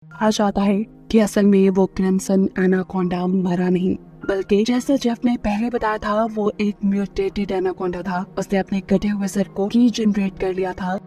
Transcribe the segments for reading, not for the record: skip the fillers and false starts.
कहा जाता है कि असल में वो क्रिम्सन एनाकोंडा मरा नहीं, बल्कि जैसा जेफ ने पहले बताया था वो एक म्यूटेटेड एनाकोंडा था। उसने अपने कटे हुए सर को रीजनरेट कर लिया था।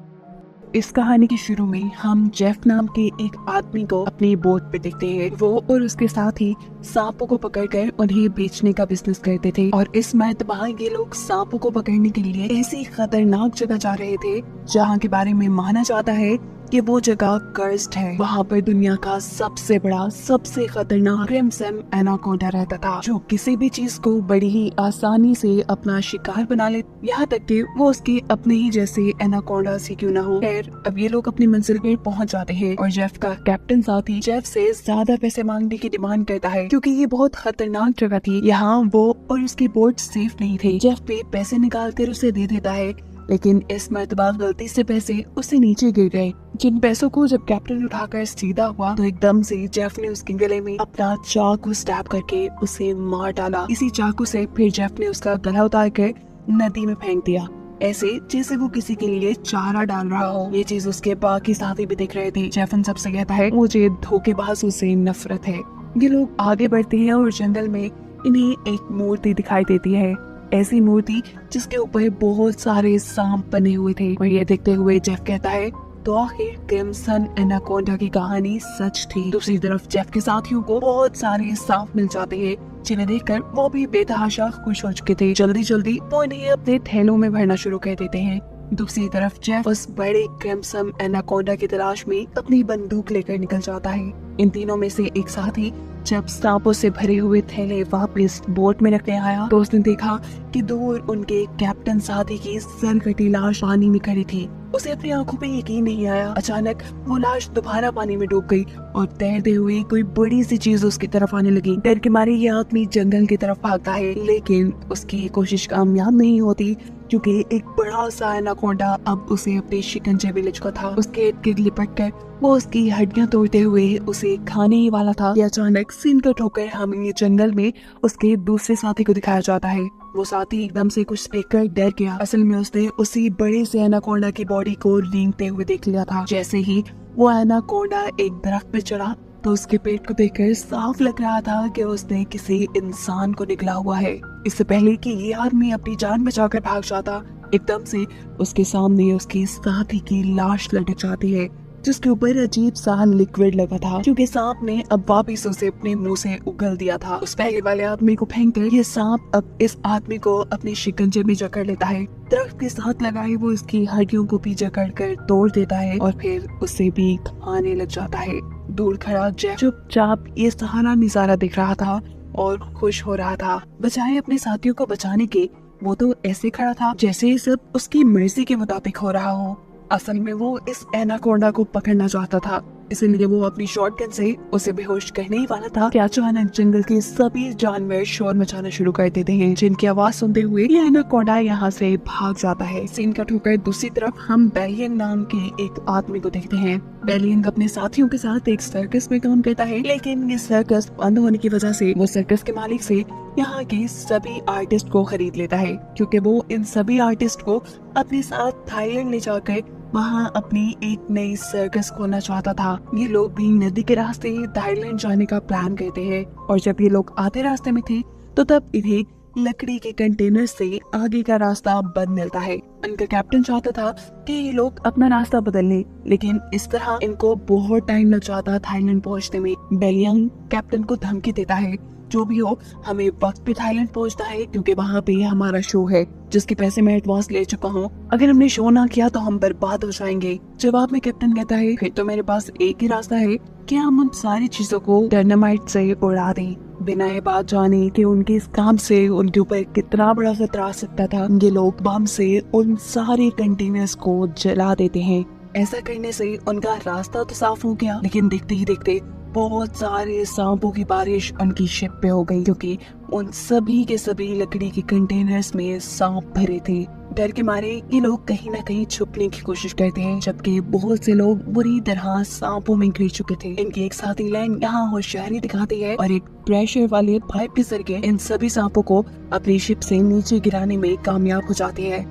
इस कहानी के शुरू में हम जेफ नाम के एक आदमी को अपनी बोट पे देखते हैं। वो और उसके साथ ही सांपों को पकड़कर उन्हें बेचने का बिजनेस करते थे और इस मर्तबा ये लोग सांपों को पकड़ने के लिए ऐसी खतरनाक जगह जा रहे थे जहाँ के बारे में माना जाता है कि वो जगह कर्स्ड है। वहाँ पर दुनिया का सबसे बड़ा, सबसे खतरनाक क्रिम्सन एनाकोंडा रहता था, जो किसी भी चीज को बड़ी ही आसानी से अपना शिकार बना ले, यहाँ तक कि वो उसके अपने ही जैसे एनाकोंडा से क्यों ना हो। खैर, अब ये लोग अपनी मंजिल पे पहुँच जाते हैं और जेफ का कैप्टन साथी जेफ से ज्यादा पैसे मांगने की डिमांड करता है, क्योंकि ये बहुत खतरनाक जगह थी। यहाँ वो और उसकी बोट सेफ नहीं थे। जेफ पे पैसे निकाल कर उसे दे देता है, लेकिन इस मर्तबा गलती से पैसे उससे नीचे गिर गए। जिन पैसों को जब कैप्टन उठाकर सीधा हुआ तो एकदम से जेफ ने उसके गले में अपना चाकू स्टैब करके उसे मार डाला। इसी चाकू से फिर जेफ ने उसका गला उतार कर नदी में फेंक दिया, ऐसे जैसे वो किसी के लिए चारा डाल रहा हो। ये चीज उसके बाकी साथी भी देख रहे थे। जेफ उन सबसे कहता है मुझे धोखेबाजों से नफरत है। ये लोग आगे बढ़ते हैं और जंगल में इन्हें एक मूर्ति दिखाई देती है, ऐसी मूर्ति जिसके ऊपर बहुत सारे सांप बने हुए थे। और ये देखते हुए जेफ कहता है तो आखिर क्रिम्सन एनाकोंडा की कहानी सच थी। दूसरी तरफ जेफ के साथियों को बहुत सारे सांप मिल जाते हैं, जिन्हें देखकर वो भी बेतहाशा खुश हो चुके थे। जल्दी जल्दी वो इन्हें अपने थैलों में भरना शुरू कर देते हैं। दूसरी तरफ जेफ उस बड़े क्रिम्सन एनाकोंडा की तलाश में अपनी बंदूक लेकर निकल जाता है। इन तीनों में से एक साथी जब सांपों से भरे हुए थैले वापस बोट में रखने आया तो उसने देखा कि दूर उनके कैप्टन साथी की सनकटी लाश पानी में खड़ी थी। उसे अपनी आंखों पे यकीन नहीं आया। अचानक वो लाश दोबारा पानी में डूब गई और तैरते हुए कोई बड़ी सी चीज उसकी तरफ आने लगी। डर के मारे ये आदमी जंगल की तरफ भागता है, लेकिन उसकी कोशिश कामयाब नहीं होती, क्योंकि एक बड़ा सा एनाकोंडा अब उसे अपने शिकंजे में लिपटा था। उसके इर्द गिर्द लिपट कर वो उसकी हड्डियां तोड़ते हुए उसे खाने ही वाला था कि अचानक सीन कट होकर हमें जंगल में उसके दूसरे साथी को दिखाया जाता है। वो साथी एकदम से कुछ देखकर डर गया। असल में उसने उसी बड़े से एनाकोंडा की बॉडी को रेंगते हुए देख लिया था। जैसे ही वो एनाकोंडा एक दरख्त पे चढ़ा तो उसके पेट को देखकर साफ लग रहा था कि उसने किसी इंसान को निकला हुआ है। इससे पहले कि ये आदमी अपनी जान बचाकर भाग जाता, एकदम से उसके सामने उसकी साथी की लाश लटक जाती है, जिसके ऊपर अजीब सा लिक्विड लगा था, क्योंकि सांप ने अब वापिस उसे अपने मुंह से उगल दिया था। उस पहले वाले आदमी को फेंककर ये सांप अब इस आदमी को अपने शिकंजे में जकड़ लेता है। दरख्त के साथ लगाए वो इसकी हड्डियों को भी जकड़ कर तोड़ देता है और फिर उसे भी खाने लग जाता है। दूर खड़ा जेफ चुपचाप ये सहारा नजारा देख रहा था और खुश हो रहा था। बजाय अपने साथियों को बचाने के वो तो ऐसे खड़ा था जैसे ये सब उसकी मर्जी के मुताबिक हो रहा हो। असल में वो इस एनाकोंडा को पकड़ना चाहता था, इसलिए वो अपनी शॉटगन से उसे बेहोश करने ही वाला था कि अचानक जंगल के सभी जानवर शोर मचाना शुरू कर देते हैं, जिनकी आवाज सुनते हुए ये एनाकोंडा यहाँ से भाग जाता है। सीन कट होकर दूसरी तरफ हम बेलियन नाम के एक आदमी को देखते हैं। बेलियन अपने साथियों के साथ एक सर्कस में काम करता है, लेकिन ये सर्कस बंद होने की वजह से वो सर्कस के मालिक से यहाँ के सभी आर्टिस्ट को खरीद लेता है, क्योंकि वो इन सभी आर्टिस्ट को अपने साथ थाईलैंड ले जाकर वहाँ अपनी एक नई सर्कस खोलना चाहता था। ये लोग भी नदी के रास्ते थाईलैंड जाने का प्लान करते हैं और जब ये लोग आधे रास्ते में थे तो तब इन्हें लकड़ी के कंटेनर से आगे का रास्ता बंद मिलता है। उनका कैप्टन चाहता था कि ये लोग अपना रास्ता बदल लें, लेकिन इस तरह इनको बहुत टाइम लग जाता थाईलैंड पहुँचने में। बेलियंग कैप्टन को धमकी देता है जो भी हो हमें वक्त पे थाईलैंड पहुंचना है, क्योंकि वहाँ पे हमारा शो है जिसके पैसे मैं एडवांस ले चुका हूँ। अगर हमने शो ना किया तो हम बर्बाद हो जाएंगे। जवाब में कैप्टन कहता है फिर तो मेरे पास एक ही रास्ता है कि हम उन सारी चीजों को डायनामाइट से उड़ा दें, बिना ये बात जाने कि उनके इस काम से उनके ऊपर कितना बड़ा खतरा आ सकता था। ये लोग बम से उन सारे कंटेनर्स को जला देते हैं। ऐसा करने से उनका रास्ता तो साफ हो गया, लेकिन देखते ही देखते बहुत सारे सांपों की बारिश उनकी शिप पे हो गई, क्योंकि उन सभी के सभी लकड़ी के कंटेनर्स में सांप भरे थे। डर के मारे ये लोग कहीं न कहीं छुपने की कोशिश करते हैं, जबकि बहुत से लोग बुरी तरह सांपों में घिर चुके थे। इनकी एक साथी लैंग यहाँ होशियारी दिखाती है और एक प्रेशर वाले पाइप के जरिए इन सभी सांपों को अपनी शिप से नीचे गिराने में कामयाब हो जाती है।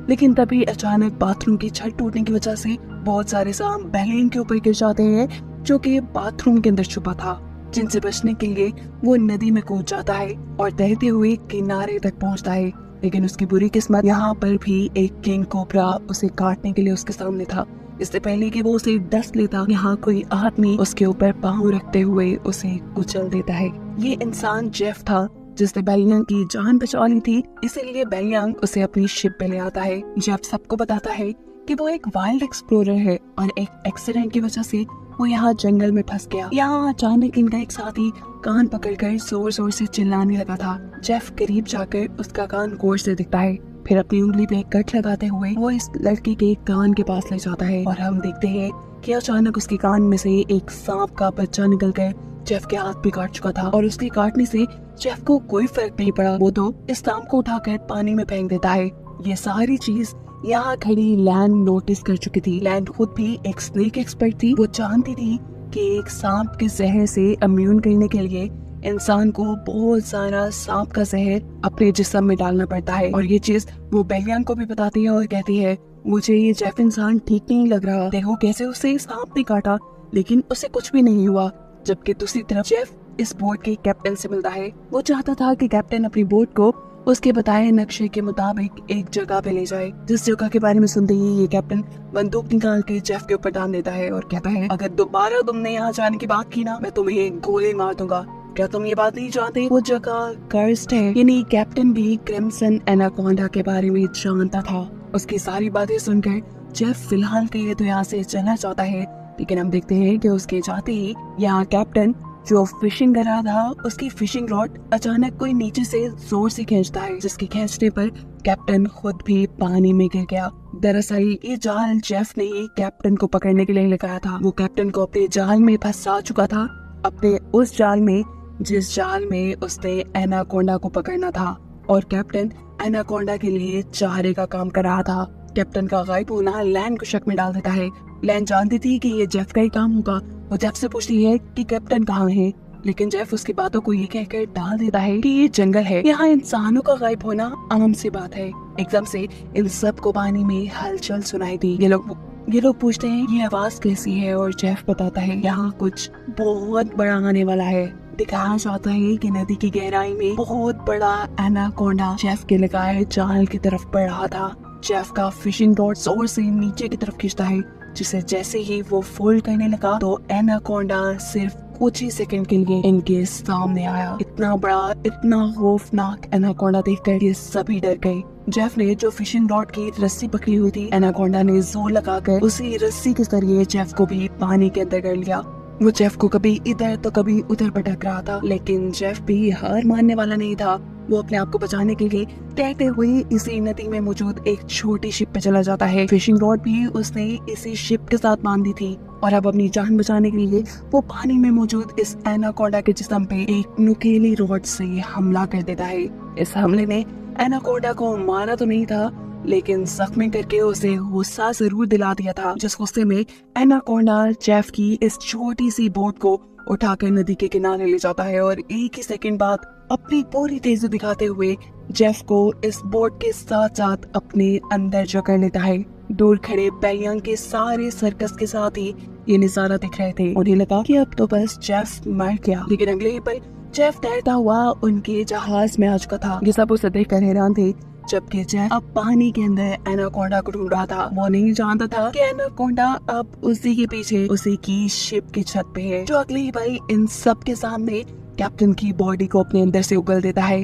लेकिन तभी अचानक बाथरूम की छत टूटने की वजह से बहुत सारे सांप बेलियन के ऊपर गिर जाते हैं, जो कि बाथरूम के अंदर छुपा था, जिनसे बचने के लिए वो नदी में कूद जाता है और तैरते हुए किनारे तक पहुंचता है। लेकिन उसकी बुरी किस्मत, यहाँ पर भी एक किंग कोबरा उसे काटने के लिए उसके सामने था। इससे पहले कि वो उसे डस लेता, यहाँ कोई आदमी उसके ऊपर पाँव रखते हुए उसे कुचल देता है। ये इंसान जेफ था, जिसने बेलियांग की जान बचा ली थी। इसीलिए बेलियांग उसे अपनी शिप पे ले आता है। जेफ सबको बताता है कि वो एक वाइल्ड एक्सप्लोरर है और एक एक्सीडेंट की वजह से वो यहाँ जंगल में फंस गया। यहाँ अचानक इनका एक साथी कान पकड़कर जोर जोर से चिल्लाने लगा था। जेफ करीब जाकर उसका कान गौर से दिखता है, फिर अपनी उंगली पे कट लगाते हुए वो इस लड़के के कान के पास ले जाता है और हम देखते हैं कि अचानक उसके कान में से एक सांप का बच्चा निकलकर जेफ के हाथ पे काट चुका था और उसके काटने से जेफ को कोई फर्क नहीं पड़ा। वो तो इस सांप को उठाकर पानी में फेंक देता है। ये सारी चीज यहाँ खड़ी लैंड नोटिस कर चुकी थी। लैंड खुद भी एक स्नेक एक्सपर्ट थी। वो जानती थी कि एक सांप के जहर से इम्यून करने के लिए इंसान को बहुत सारा सांप का जहर अपने जिस्म में डालना पड़ता है। और ये चीज वो बेलियांग को भी बताती है और कहती है, मुझे ये जेफ इंसान ठीक नहीं लग रहा। देखो कैसे उसे सांप ने काटा, लेकिन उसे कुछ भी नहीं हुआ। जबकि दूसरी तरफ जेफ इस बोट के कैप्टन से मिलता है। वो चाहता था कि कैप्टन अपनी बोट को उसके बताए नक्शे के मुताबिक एक जगह पे ले जाए। जिस जगह के बारे में सुनते ही ये कैप्टन बंदूक निकाल के जेफ के ऊपर डाल देता है और कहता है, अगर दोबारा तुमने यहाँ जाने की बात की ना, मैं तुम्हें गोली मार दूंगा। क्या तुम ये बात नहीं जानते? वो जगह कर्स्ड है। यानी कैप्टन भी क्रिम्सन एनाकोंडा के बारे में जानता था। उसकी सारी बातें सुनकर जेफ फिलहाल के लिए तो यहाँ से चलना चाहता है, लेकिन हम देखते हैं कि उसके जाते ही यहाँ कैप्टन जो फिशिंग कर रहा था, उसकी फिशिंग रॉड अचानक कोई नीचे से जोर से खींचता है, जिसके खींचने पर कैप्टन खुद भी पानी में गिर गया। दरअसल ये जाल जेफ ने ही कैप्टन को पकड़ने के लिए लगाया था। वो कैप्टन को अपने जाल में फंसा चुका था, अपने उस जाल में जिस जाल में उसने एनाकोंडा को पकड़ना था। और कैप्टन एनाकोंडा के लिए चारे का काम कर रहा था। कैप्टन का गायब होना लैंड को शक में डाल देता है। लैंड जानती थी कि ये जेफ का ही काम होगा। वो जेफ से पूछती है कि कैप्टन कहाँ है, लेकिन जेफ उसकी बातों को ये कहकर डाल देता है कि ये जंगल है, यहाँ इंसानों का गायब होना आम सी बात है। एकदम से इन सब को पानी में हलचल सुनाई दी। ये लोग पूछते हैं ये आवाज कैसी है, और जेफ बताता है यहाँ कुछ बहुत बड़ा आने वाला है। दिखाया जाता है कि नदी की गहराई में बहुत बड़ा एनाकोंडा जेफ के लगाए जाल की तरफ बढ़ रहा था। जेफ का फिशिंग रॉड जोर से नीचे की तरफ खींचता है, जिसे जैसे ही वो फोल्ड करने लगा तो एनाकोंडा सिर्फ कुछ ही सेकंड के लिए इनके सामने आया। इतना बड़ा, इतना खौफनाक एनाकोंडा देखकर ये सभी डर गए। जेफ ने जो फिशिंग रॉड की रस्सी पकड़ी हुई थी, एनाकोंडा ने जोर लगाकर उसी रस्सी के जरिए जेफ को भी पानी के अंदर कर लिया। वो जेफ को कभी इधर तो कभी उधर भटक रहा था, लेकिन जेफ भी हार मानने वाला नहीं था। वो अपने आप को बचाने के लिए तैरते हुए इसी नदी में मौजूद एक छोटी शिप पे चला जाता है। फिशिंग रॉड भी उसने इसी शिप के साथ बांधी थी और अब अपनी जान बचाने के लिए वो पानी में मौजूद इस एनाकोंडा के जिस्म पे एक नुकीली रॉड से हमला कर देता है। इस हमले ने एनाकोंडा को मारा तो नहीं था, लेकिन जख्मी करके उसे गुस्सा जरूर दिला दिया था, जिस गुस्से में एनाकोंडा जेफ की इस छोटी सी बोट को उठाकर नदी के किनारे ले जाता है और एक ही सेकंड बाद अपनी पूरी तेजी दिखाते हुए जेफ को इस बोट के साथ साथ अपने अंदर जकड़ लेता है। दूर खड़े बेलियांग के सारे सर्कस के साथ ही ये नजारा दिख रहे थे। उन्हें लगा कि अब तो बस जेफ मर गया, लेकिन अगले ही पल जेफ तैरता हुआ उनके जहाज में आ चुका था। ये सब उसे देखकर हैरान थे, जबकि जेफ अब पानी के अंदर एनाकोंडा को ढूंढ रहा था। वो नहीं जानता था कि एनाकोंडा अब उसी के पीछे उसी की शिप की छत पे है, जो अगले ही पल इन सब के सामने कैप्टन की बॉडी को अपने अंदर से उगल देता है।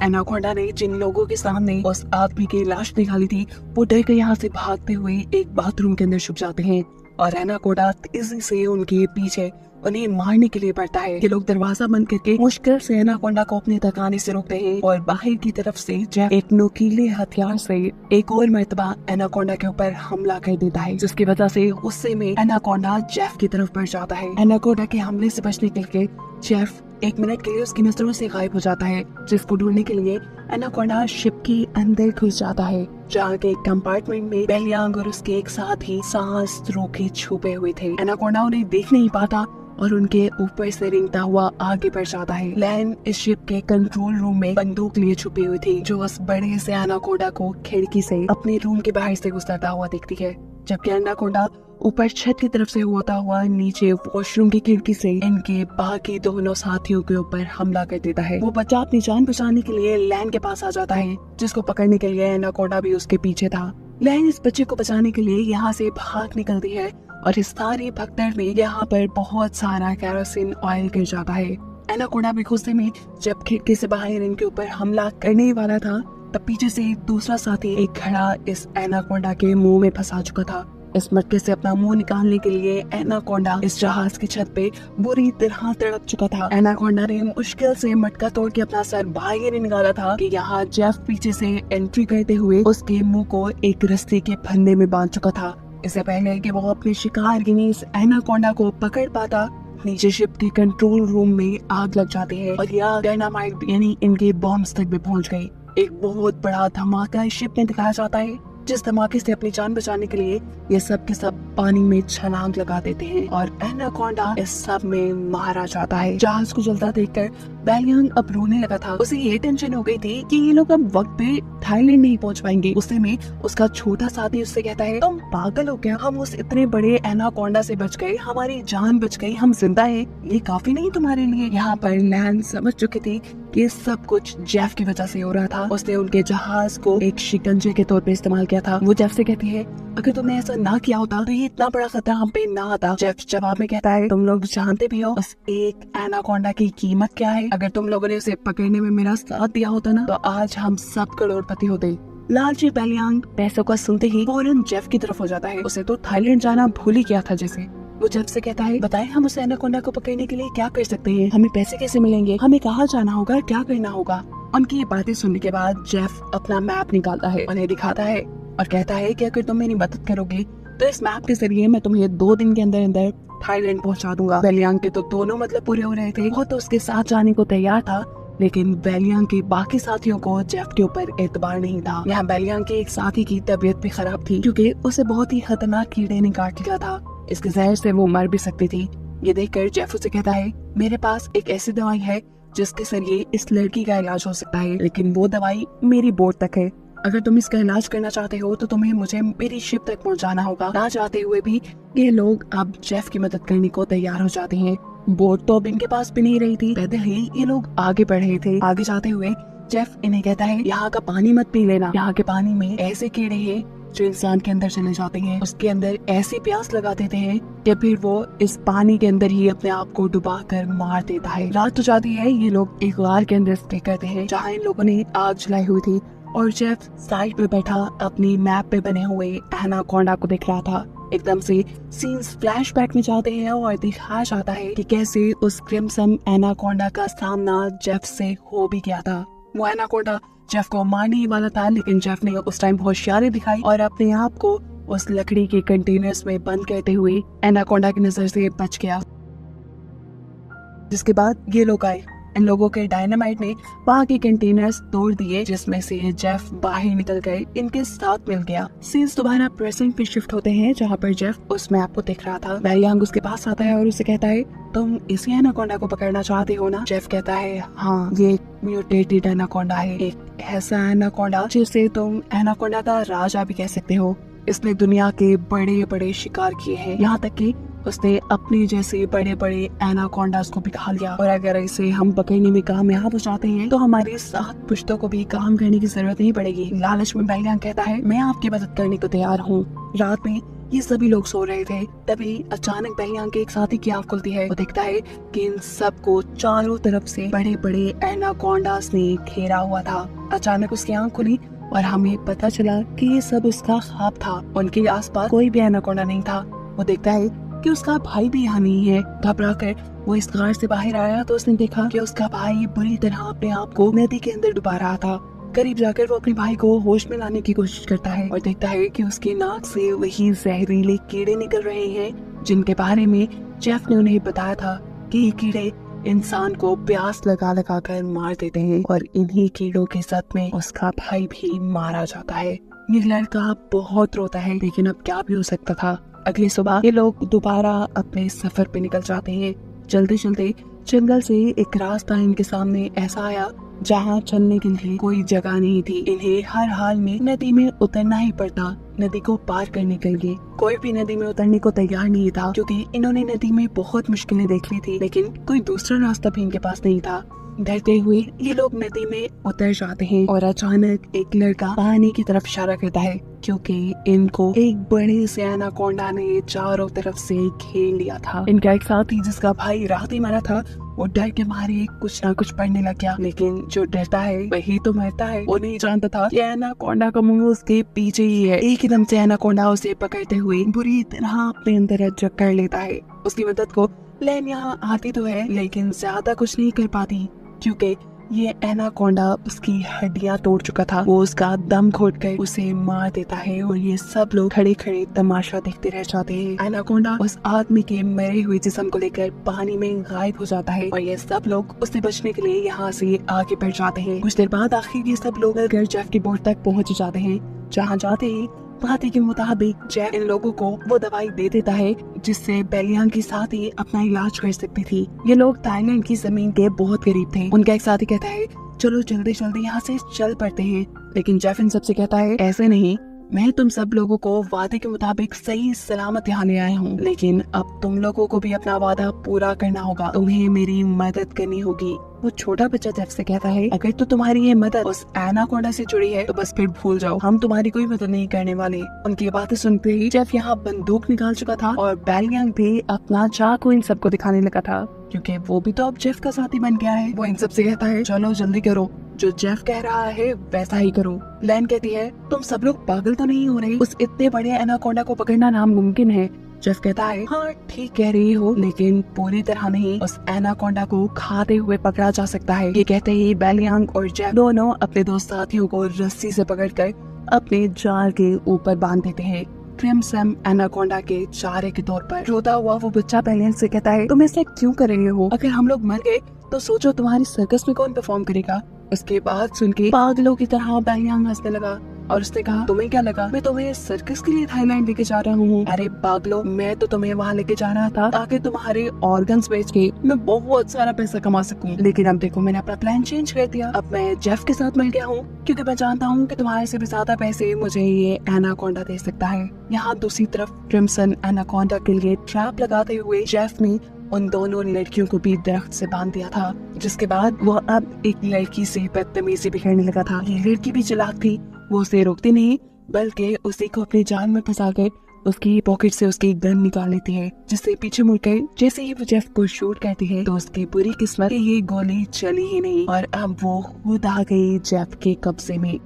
एनाकोंडा ने जिन लोगों के सामने उस आदमी की लाश निकाली थी, वो डर के यहाँ से भागते हुए एक बाथरूम के अंदर छुप जाते हैं और एनाकोंडा तेजी से उनके पीछे उन्हें मारने के लिए बढ़ता है। ये लोग दरवाजा बंद करके मुश्किल से एनाकोंडा को अपने तक आने से रोकते हैं और बाहर की तरफ से जेफ एक नुकीले हथियार से एक और मर्तबा एनाकोंडा के ऊपर हमला कर देता है, जिसकी वजह से गुस्से में एनाकोंडा जेफ की तरफ बढ़ जाता है। एनाकोंडा के हमले से बचने के लिए जेफ एक मिनट के लिए उसकी नजरों से गायब हो जाता है, जिसको ढूंढने के लिए एनाकोंडा शिप के अंदर घुस जाता है, जहाँ के कंपार्टमेंट में बेलियांग और उसके एक साथी सांस रोके छुपे हुए थे। एनाकोंडा उन्हें देख नहीं पाता और उनके ऊपर से रेंगता हुआ आगे बढ़ जाता है। लैन इस शिप के कंट्रोल रूम में बंदूक लिए छुपी हुई थी, जो उस बड़े से एनाकोंडा को खिड़की से अपने रूम के बाहर से गुजरता हुआ दिखती है, जबकि एनाकोंडा ऊपर छत की तरफ से होता हुआ नीचे वॉशरूम की खिड़की से इनके बाकी दोनों साथियों के ऊपर हमला कर देता है। वो बच्चा अपनी जान बचाने के लिए लैन के पास आ जाता है, जिसको पकड़ने के लिए एनाकोंडा भी उसके पीछे था। लैन इस बच्चे को बचाने के लिए यहाँ से भाग निकलती है और इस सारी भगदड़ में यहाँ पर बहुत सारा केरोसिन ऑयल गिर जाता है। एनाकोंडा भी गुस्से में जब खिड़की से बाहर इनके ऊपर हमला करने वाला था, तब पीछे से दूसरा साथी एक घड़ा इस एनाकोंडा के मुंह में फंसा चुका था। इस मटके से अपना मुंह निकालने के लिए एनाकोंडा इस जहाज की छत पे बुरी तरह तड़प चुका था। एनाकोंडा ने मुश्किल से मटका तोड़ के अपना सर बाहर निकाला था कि यहाँ जेफ पीछे से एंट्री करते हुए उसके मुंह को एक रस्सी के फंदे में बांध चुका था। इससे पहले कि वो अपने शिकार गिनी इस एनाकोंडा को पकड़ पाता, नीचे शिप के कंट्रोल रूम में आग लग जाती है और यह डायनामाइट यानी इनके बॉम्ब्स तक भी पहुंच गई। एक बहुत बड़ा धमाका इस शिप में दिखाया जाता है, जिस धमाके से अपनी जान बचाने के लिए ये सब के सब पानी में छलांग लगा देते हैं और एनाकोंडा इस सब में मारा जाता है। जहाज को जलता देखकर बेलियांग अब रोने लगा था। उसे ये टेंशन हो गई थी कि ये लोग अब वक्त पे थाईलैंड नहीं पहुंच पाएंगे। उससे में उसका छोटा साथी उससे कहता है, तुम पागल हो क्या? हम उस इतने बड़े एनाकोंडा से बच गए, हमारी जान बच गई, हम जिंदा हैं, ये काफी नहीं तुम्हारे लिए? यहाँ पर लैन समझ चुकी थी कि सब कुछ जेफ की वजह से हो रहा था। उसने उनके जहाज को एक शिकंजे के तौर पे इस्तेमाल किया था। वो जेफ से कहती है, अगर तुमने ऐसा ना किया होता तो ये इतना बड़ा खतरा हम पे ना आता। जेफ जवाब में कहता है, तुम लोग जानते भी हो उस एक एनाकोंडा की कीमत क्या है? अगर तुम लोगों ने उसे पकड़ने में मेरा साथ दिया होता ना, तो आज हम सब करोड़पति होते। लालची बेलियांग पैसों का सुनते ही फौरन जेफ की तरफ हो जाता है। उसे तो थाईलैंड जाना भूल ही गया था जैसे। वो जेफ से कहता है, बताएं हम उस एनाकोंडा को पकड़ने के लिए क्या कर सकते हैं? हमें पैसे कैसे मिलेंगे? हमें कहाँ जाना होगा? क्या करना होगा? उनकी ये बातें सुनने के बाद जेफ अपना मैप निकालता है, उन्हें दिखाता है और कहता है कि अगर तुम मेरी मदद करोगे तो इस मैप के जरिए मैं तुम्हें 2 दिन के अंदर अंदर थाईलैंड पहुंचा दूंगा। बेलियांग के तो दोनों मतलब पूरे हो रहे थे। वो तो उसके साथ जाने को तैयार था, लेकिन बेलियांग के बाकी साथियों को जेफ के ऊपर एतबार नहीं था। यहाँ बेलियांग के एक साथी की तबीयत भी खराब थी, क्योंकि उसे बहुत ही खतरनाक कीड़े ने काट लिया था। इसके जहर से वो मर भी सकती थी। ये देखकर जेफ उसे कहता है, मेरे पास एक ऐसी दवाई है जिसके जरिए इस लड़की का इलाज हो सकता है, लेकिन वो दवाई मेरी बोट तक है। अगर तुम इसका इलाज करना चाहते हो तो तुम्हें मुझे मेरी शिप तक पहुंचाना होगा। ना चाहते हुए भी ये लोग अब जेफ की मदद करने को तैयार हो जाते हैं। बोट तो अब इनके पास भी नहीं रही थी, पैदल ही ये लोग आगे बढ़ रहे थे। आगे जाते हुए जेफ इन्हें कहता है, यहाँ का पानी मत पी लेना, यहाँ के पानी में ऐसे कीड़े हैं जो इंसान के अंदर चले जाते हैं, उसके अंदर ऐसी प्यास लगा देते हैं कि फिर वो इस पानी के अंदर ही अपने आप को डुबा कर मार देता है। रात हो जाती है, ये लोग एक गार के अंदर स्टे करते हैं जहाँ इन लोगों ने आग जलाई हुई थी और जेफ साइड पे बैठा अपनी मैप पे बने हुए एनाकोंडा को देख रहा था। एकदम से सीन्स फ्लैशबैक में जाते हैं और दिखाया जाता है कि कैसे उस क्रिम्सन एनाकोंडा का सामना जेफ से हो भी गया था। वो एनाकोंडा जेफ को मारने ही वाला था, लेकिन जेफ ने उस टाइम होशियारी दिखाई और अपने आप को उस लकड़ी के कंटेनर्स में बंद करते हुए एनाकोंडा की नजर से बच गया। जिसके बाद ये लोग आए। इन लोगों के डायनामाइट ने वहाँ के कंटेनर्स तोड़ दिए, जिसमें से जेफ बाहर निकल गए, इनके साथ मिल गया। सीन्स दोबारा प्रेजेंट पे शिफ्ट होते हैं, जहाँ पर जेफ उस मैप को देख रहा था। बेलियांग उसके पास आता है और उसे कहता है, तुम इसी एनाकोंडा को पकड़ना चाहते हो ना? जेफ कहता है, हाँ, ये म्यूटेटेड एनाकोंडा है, एक ऐसा एनाकोंडा जिसे तुम एनाकोंडा का राजा भी कह सकते हो। इसने दुनिया के बड़े बड़े शिकार किए हैं, यहाँ तक कि उसने अपने जैसे बड़े बड़े एनाकोंडास को भी खा लिया। और अगर इसे हम पकड़ने में कामयाब हो जाते हैं तो हमारी 7 पुश्तों को भी काम करने की जरूरत नहीं पड़ेगी। लालच में बेलियांग कहता है, मैं आपकी मदद करने को तैयार हूँ। रात में ये सभी लोग सो रहे थे, तभी अचानक बेलियांग के एक साथी की आँख खुलती है। वो देखता है कि इन सबको चारों तरफ से बड़े बड़े एनाकोंडास ने घेरा हुआ था। अचानक उसकी आँख खुली और हमें पता चला कि ये सब उसका ख्वाब था। उनके आसपास कोई भी एनाकोंडा नहीं था। वो देखता है कि उसका भाई भी यहाँ नहीं है। घबरा कर वो इस गार से बाहर आया तो उसने देखा कि उसका भाई बुरी तरह अपने आप को नदी के अंदर डुबा रहा था। करीब जाकर वो अपने भाई को होश में लाने की कोशिश करता है और देखता है कि उसकी नाक से वही जहरीले कीड़े निकल रहे हैं जिनके बारे में जेफ ने उन्हें बताया था कि ये कीड़े इंसान को प्यास लगा लगा कर मार देते हैं और इन्हीं कीड़ों के साथ में उसका भाई भी मारा जाता है। ये लड़का बहुत रोता है, लेकिन अब क्या भी हो सकता था। अगली सुबह ये लोग दोबारा अपने सफर पे निकल जाते हैं। चलते चलते जंगल से एक रास्ता इनके सामने ऐसा आया जहाँ चलने के लिए कोई जगह नहीं थी। इन्हें हर हाल में नदी में उतरना ही पड़ता नदी को पार करने के लिए। कोई भी नदी में उतरने को तैयार नहीं था क्योंकि इन्होंने नदी में बहुत मुश्किलें देख ली थी, लेकिन कोई दूसरा रास्ता भी इनके पास नहीं था। डरते हुए ये लोग नदी में उतर जाते हैं और अचानक एक लड़का पानी की तरफ इशारा करता है क्योंकि इनको एक बड़े से एनाकोंडा ने चारों तरफ से घेर लिया था। इनका एक साथी जिसका भाई रात ही मरा था, वो डर के मारे कुछ ना कुछ पढ़ने लग गया, लेकिन जो डरता है वही तो मरता है। वो नहीं जानता था कि एनाकोंडा का मुंह उसके पीछे ही है। एक एकदम से एनाकोंडा उसे पकड़ते हुए बुरी तरह अपने अंदर जकड़ लेता है। उसकी मदद को लैन यहाँ आती तो है लेकिन ज्यादा कुछ नहीं कर पाती क्योंकि ये एनाकोंडा उसकी हड्डियां तोड़ चुका था। वो उसका दम घोटकर उसे मार देता है और ये सब लोग खड़े खड़े तमाशा देखते रह जाते हैं। एनाकोंडा उस आदमी के मरे हुए जिस्म को लेकर पानी में गायब हो जाता है और ये सब लोग उससे बचने के लिए यहाँ से आगे बढ़ जाते हैं। कुछ देर बाद आखिर ये सब लोग घर जेफ की बोट तक पहुँच जाते हैं। जहाँ जाते ही वादे के मुताबिक जेफ इन लोगों को वो दवाई दे देता है जिससे बेलियांग की साथी अपना इलाज कर सकती थी। ये लोग थाईलैंड की जमीन के बहुत करीब थे। उनका एक साथी कहता है चलो जल्दी जल्दी यहाँ से चल पड़ते हैं, लेकिन जेफ इन सबसे कहता है ऐसे नहीं, मैं तुम सब लोगों को वादे के मुताबिक सही सलामत यहाँ ले आया हूँ, लेकिन अब तुम लोगों को भी अपना वादा पूरा करना होगा। तुम्हें मेरी मदद करनी होगी। वो छोटा बच्चा जेफ से कहता है अगर तो तुम्हारी ये मदद उस एनाकोंडा से जुड़ी है तो बस फिर भूल जाओ, हम तुम्हारी कोई मदद नहीं करने वाले। उनकी बातें सुनते ही जेफ यहाँ बंदूक निकाल चुका था और बेलियांग भी अपना चाकू इन सबको दिखाने लगा था क्योंकि वो भी तो अब जेफ का साथी बन गया है। वो इन सबसे कहता है चलो जल्दी करो, जो जेफ कह रहा है वैसा ही करो। लैन कहती है तुम सब लोग पागल तो नहीं हो रहे, उस इतने बड़े एनाकोंडा को पकड़ना नामुमकिन है। जेफ कहता है हाँ ठीक कह रही हो, लेकिन पूरी तरह नहीं उस एनाकोंडा को खाते हुए पकड़ा जा सकता है। ये कहते ही बेलियांग और जेफ दोनों अपने दो साथियों को रस्सी से पकड़कर अपने जाल के ऊपर बांध देते हैं। क्रिम्सन एनाकोंडा के चारे के तौर पर रोता हुआ वो बच्चा बेलियांग से कहता है तुम ऐसे क्यों कर रहे हो, अगर हम लोग मर गए तो सोचो तुम्हारी सर्कस में कौन परफॉर्म करेगा। उसके बाद सुन के पागलों की तरह बेलियांग हंसने लगा और उसने कहा तुम्हें क्या लगा मैं तुम्हें सर्कस के लिए थाईलैंड लेके जा रहा हूँ? अरे पागलो, मैं तो तुम्हें वहाँ लेके जा रहा था ताकि तुम्हारे ऑर्गन्स बेच के मैं बहुत सारा पैसा कमा सकूं। लेकिन अब देखो मैंने अपना प्लान चेंज कर दिया। अब मैं जेफ के साथ मिल गया हूँ क्योंकि मैं जानता हूँ कि तुम्हारे से भी ज्यादा पैसे मुझे ये एनाकोंडा दे सकता है। यहाँ दूसरी तरफ क्रिम्सन एनाकोंडा के लिए ट्रैप लगाते हुए जेफ ने उन दोनों लड़कियों को भी दरख्त से बांध दिया था, जिसके बाद वो अब एक लड़की से बदतमीजी भी करने लगा था। ये लड़की भी चालाक थी, वो उसे रोकती नहीं बल्कि उसी को अपने जाल में फंसाकर उसकी पॉकेट से उसकी गन निकाल लेती है, जिससे पीछे मुड़कर जैसे ही वो जेफ को शूट करती है तो उसकी बुरी किस्मत ये गोली चली ही नहीं और अब वो खुद आ गई जेफ के कब्जे में।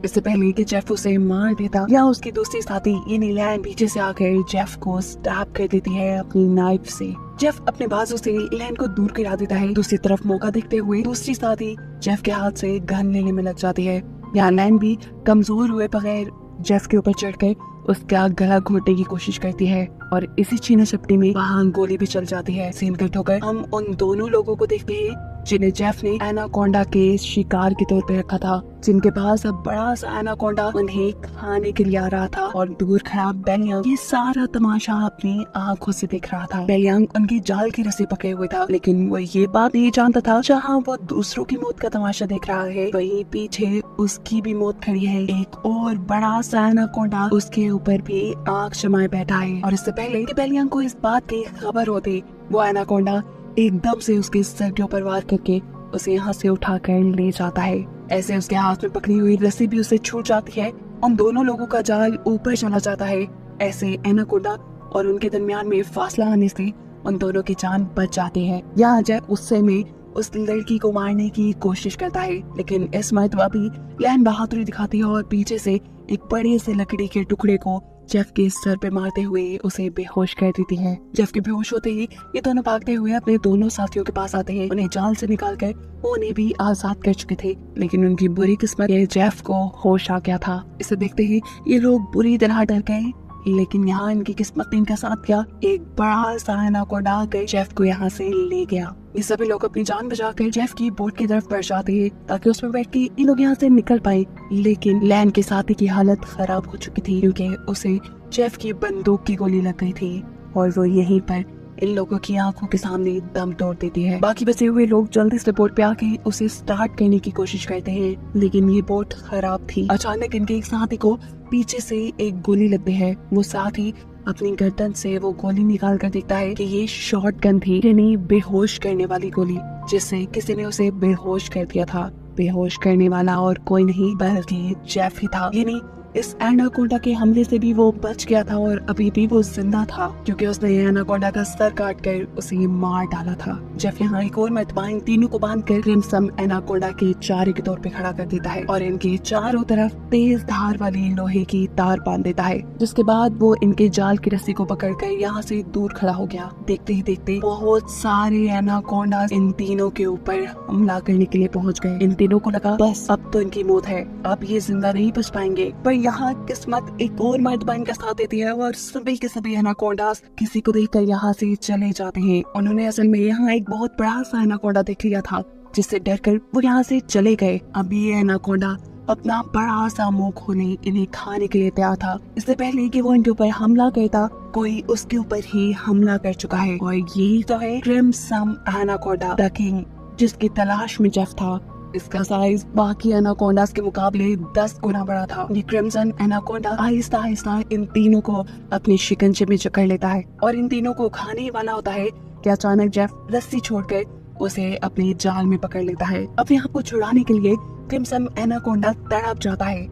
इससे पहले कि जेफ उसे मार देता या उसकी दूसरी साथी यानी लैन पीछे से आकर जेफ को स्टैब कर देती है अपनी नाइफ से। जेफ अपने बाजू से लैन को दूर गिरा देता है। दूसरी तरफ मौका देखते हुए दूसरी साथी जेफ के हाथ से गन लेने में लग जाती है। यहाँ लैन भी कमजोर हुए बगैर जेफ के ऊपर चढ़कर उसका गला घोटने की कोशिश करती है और इसी छीना झपटी में वहाँ गोली भी चल जाती है। सीन कट होकर हम उन दोनों लोगों को देखते हैं जिन्हें जेफ ने एनाकोंडा के शिकार के तौर पे रखा था, जिनके पास अब बड़ा सा एनाकोंडा उन्हें खाने के लिए आ रहा था और दूर खड़ा बेलियांग ये सारा तमाशा अपनी आंखों से देख रहा था। बेलियांग उनकी जाल की रस्सी पकड़े हुए था, लेकिन वो ये बात नहीं जानता था जहाँ वो दूसरों की मौत का तमाशा देख रहा है वहीं पीछे उसकी भी मौत खड़ी है। एक और बड़ा सा एनाकोंडा उसके ऊपर भी आंख जमाए बैठा है और इससे पहले कि बेलियांग को इस बात की खबर होती वो एनाकोंडा एकदम से उसके सर के ऊपर वार करके उसे यहाँ से उठाकर ले जाता है। ऐसे उसके हाथ में पकड़ी हुई रस्सी भी उसे छूट जाती है। उन दोनों लोगों का जाल ऊपर चला जाता है। ऐसे एनाकोंडा और उनके दरमियान में फासला आने से उन दोनों की जान बच जाती है। यहाँ जेफ गुस्से में उस लड़की को मारने की कोशिश करता है, लेकिन इस मर्तबा भी लैन बहादुरी दिखाती है और पीछे से एक बड़े से लकड़ी के टुकड़े को जेफ के सर पे मारते हुए उसे बेहोश कर देती है। जेफ के बेहोश होते ही ये दोनों भागते हुए अपने दोनों साथियों के पास आते हैं। उन्हें जाल से निकालकर वो उन्हें भी आजाद कर चुके थे, लेकिन उनकी बुरी किस्मत ये जेफ को होश आ गया था। इसे देखते ही ये लोग बुरी तरह डर गए, लेकिन यहाँ इनकी किस्मत ने इनका साथ किया। एक बड़ा सा एनाकोंडा आकर जेफ को यहाँ से ले गया। ये सभी लोग अपनी जान बचाकर जेफ की बोट की तरफ बढ़ जाते हैं ताकि उसमें बैठ के इन लोग यहाँ से निकल पाए, लेकिन लैन के साथी की हालत खराब हो चुकी थी क्योंकि उसे जेफ की बंदूक की गोली लग गई थी और वो यहीं पर इन लोगों की आंखों के सामने दम तोड़ देती है। बाकी बचे हुए लोग जल्दी से बोट पे आके उसे स्टार्ट करने की कोशिश करते हैं, लेकिन ये बोट खराब थी। अचानक इनके एक साथी को पीछे से एक गोली लगती है। वो साथ ही अपनी गर्दन से वो गोली निकाल कर देखता है कि ये शॉर्ट गन थी, यानी बेहोश करने वाली गोली, जिससे किसी ने उसे बेहोश कर दिया था। बेहोश करने वाला और कोई नहीं बल्कि जेफ ही था। यानी इस एनाकोंडा के हमले से भी वो बच गया था और अभी भी वो जिंदा था, क्योंकि उसने एनाकोंडा का सर काट कर उसे मार डाला था। जेफ यहाँ एक और मर्तबा इन तीनों को बांधकर क्रिम्सन एनाकोंडा के चारे के तौर पे खड़ा कर देता है और इनके चारों तरफ तेज धार वाली लोहे की तार बांध देता है, जिसके बाद वो इनके जाल की रस्सी को पकड़कर यहाँ से दूर खड़ा हो गया। देखते ही देखते बहुत सारे एनाकोंडा इन तीनों के ऊपर हमला करने के लिए पहुँच गए। इन तीनों को लगा बस अब तो इनकी मौत है, अब ये जिंदा नहीं बच पाएंगे। पर यहाँ किस्मत एक और मर्तबा इनका साथ देती है और सभी के सभी एनाकोंडास किसी को देखकर यहाँ से चले जाते हैं। उन्होंने असल में यहाँ एक बहुत बड़ा सा एनाकोंडा देख लिया था, जिससे डरकर वो यहाँ से चले गए। अब ये एनाकोंडा अपना बड़ा सा मुंह खोले इन्हें खाने के लिए तैयार था। इससे पहले कि वो इनके ऊपर हमला करता, कोई उसके ऊपर ही हमला कर चुका है और यही तो है क्रिम्सन एनाकोंडा द किंग, जिसकी तलाश में जेफ था। इसका साइज बाकी एनाकोंडास के मुकाबले 10 गुना बड़ा था। ये क्रिम्सन एनाकोंडा आहिस्ता आहिस्ता इन तीनों को अपने शिकंजे में जकड़ लेता है और इन तीनों को खाने वाला होता है कि अचानक जेफ रस्सी छोड़कर उसे अपने जाल में पकड़ लेता है। अपने आप को छुड़ाने के लिए क्रिम्सन एनाकोंडा तड़प जाता है।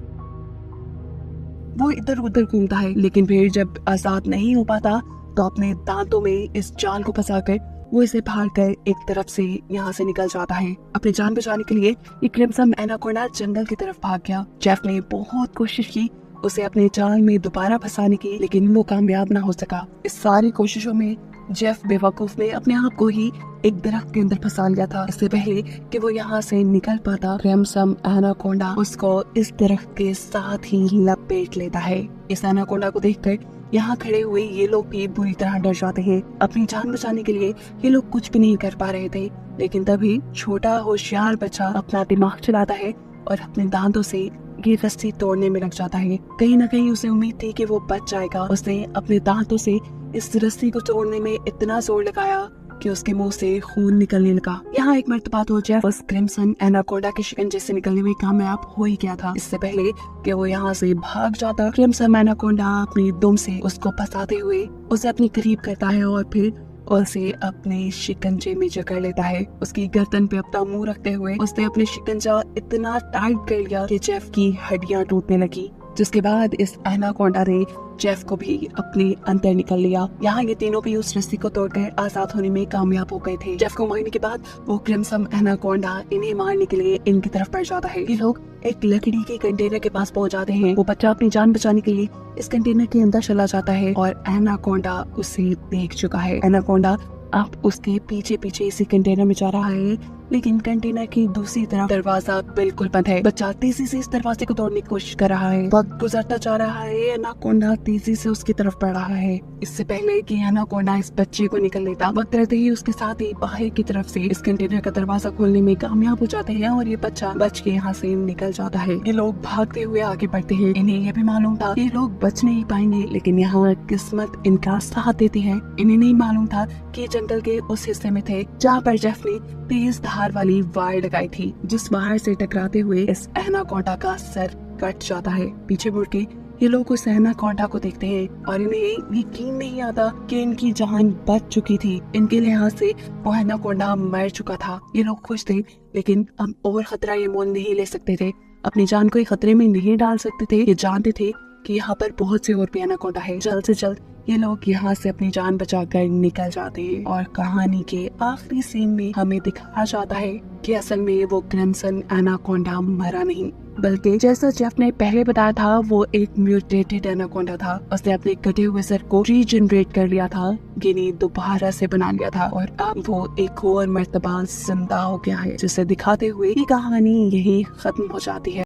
वो इधर उधर घूमता है, लेकिन फिर जब आजाद नहीं हो पाता तो अपने दांतों में इस जाल को फंसाकर वो इसे फाड़ कर एक तरफ से यहाँ से निकल जाता है। अपनी जान बचाने के लिए ये क्रिम्सन एनाकोंडा जंगल की तरफ भाग गया। जेफ ने बहुत कोशिश की उसे अपने जाल में दोबारा फंसाने की, लेकिन वो कामयाब ना हो सका। इस सारी कोशिशों में जेफ बेवकूफ ने अपने आप को ही एक दरख्त के अंदर फंसा लिया था। इससे पहले कि वो यहाँ से निकल पाता, क्रिम्सन एनाकोंडा उसको इस दरख्त के साथ ही लपेट लेता है। इस एनाकोंडा को देखकर यहाँ खड़े हुए ये लोग भी बुरी तरह डर जाते हैं। अपनी जान बचाने के लिए ये लोग कुछ भी नहीं कर पा रहे थे, लेकिन तभी छोटा होशियार बच्चा अपना दिमाग चलाता है और अपने दांतों से ये रस्सी तोड़ने में लग जाता है। कहीं न कहीं उसे उम्मीद थी कि वो बच जाएगा। उसने अपने दांतों से इस रस्सी को तोड़ने में इतना जोर लगाया कि उसके मुंह से खून निकलने लगा। यहाँ एक मर्तबा तो जेफ उस क्रिम्सन एनाकोंडा के शिकंजे से निकलने में कामयाब हो ही गया था। इससे पहले कि वो यहाँ से भाग जाता, क्रिम्सन एनाकोंडा अपनी दुम से उसको फंसाते हुए उसे अपने करीब करता है और फिर उसे अपने शिकंजे में जकड़ लेता है। उसकी गर्दन पे अपना मुंह रखते हुए उसने अपने शिकंजा इतना टाइट कर लिया कि जेफ की हड्डियां टूटने लगी, जिसके बाद इस एनाकोंडा ने जेफ को भी अपने अंदर निकल लिया। यहाँ ये तीनों भी उस रस्सी को तोड़कर आजाद होने में कामयाब हो गए थे। जेफ को मारने के बाद वो क्रिम्सन एनाकोंडा इन्हें मारने के लिए इनकी तरफ बढ़ जाता है। ये लोग एक लकड़ी के कंटेनर के पास पहुंच जाते हैं। वो बच्चा अपनी जान बचाने के लिए इस कंटेनर के अंदर चला जाता है और एनाकोंडा उसे देख चुका है। एनाकोंडा अब उसके पीछे पीछे इसी कंटेनर में जा रहा है, लेकिन कंटेनर की दूसरी तरफ दरवाजा बिल्कुल बंद है। बच्चा तेजी से इस दरवाजे को तोड़ने की कोशिश कर रहा है। वक्त गुजरता जा रहा है, एनाकोंडा तेजी से उसकी तरफ बढ़ रहा है। इससे पहले कि एनाकोंडा इस बच्चे को निकल लेता, वक्त रहते ही उसके साथ ही बाहर की तरफ से इस कंटेनर का दरवाजा खोलने में कामयाब हो जाते हैं और ये बच्चा बच के यहाँ से निकल जाता है। ये लोग भागते हुए आगे बढ़ते हैं। इन्हें ये भी मालूम था ये लोग बच नहीं पाएंगे, लेकिन यहाँ किस्मत इनका साथ देती है। इन्हें नहीं मालूम था कि जंगल के उस हिस्से में थे जहाँ पर जेफ ने तेज धार वाली वायर लगाई थी, जिस वायर से टकराते हुए इस एनाकोंडा का सर कट जाता है। पीछे मुड़ के ये लोग उस एनाकोंडा को देखते हैं और इन्हें यकीन नहीं आता कि इनकी जान बच चुकी थी। इनके लिहाज से वो एनाकोंडा मर चुका था। ये लोग खुश थे, लेकिन अब और खतरा ये मोल नहीं ले सकते थे। अपनी जान को खतरे में नहीं डाल सकते थे। ये जानते थे कि यहाँ पर बहुत से और भी एनाकोंडा है। जल्द से जल्द ये लोग यहाँ से अपनी जान बचाकर निकल जाते हैं और कहानी के आखिरी सीन में हमें दिखाया जाता है कि असल में वो क्रिम्सन एनाकोंडा मरा नहीं, बल्कि जैसा जेफ ने पहले बताया था वो एक म्यूटेटेड एनाकोंडा था। उसने अपने कटे हुए सर को रीजनरेट कर लिया था, यानी दोबारा से बना लिया था और अब वो एक और मर्तबा जिंदा हो गया है, जिसे दिखाते हुए ये कहानी यही खत्म हो जाती है।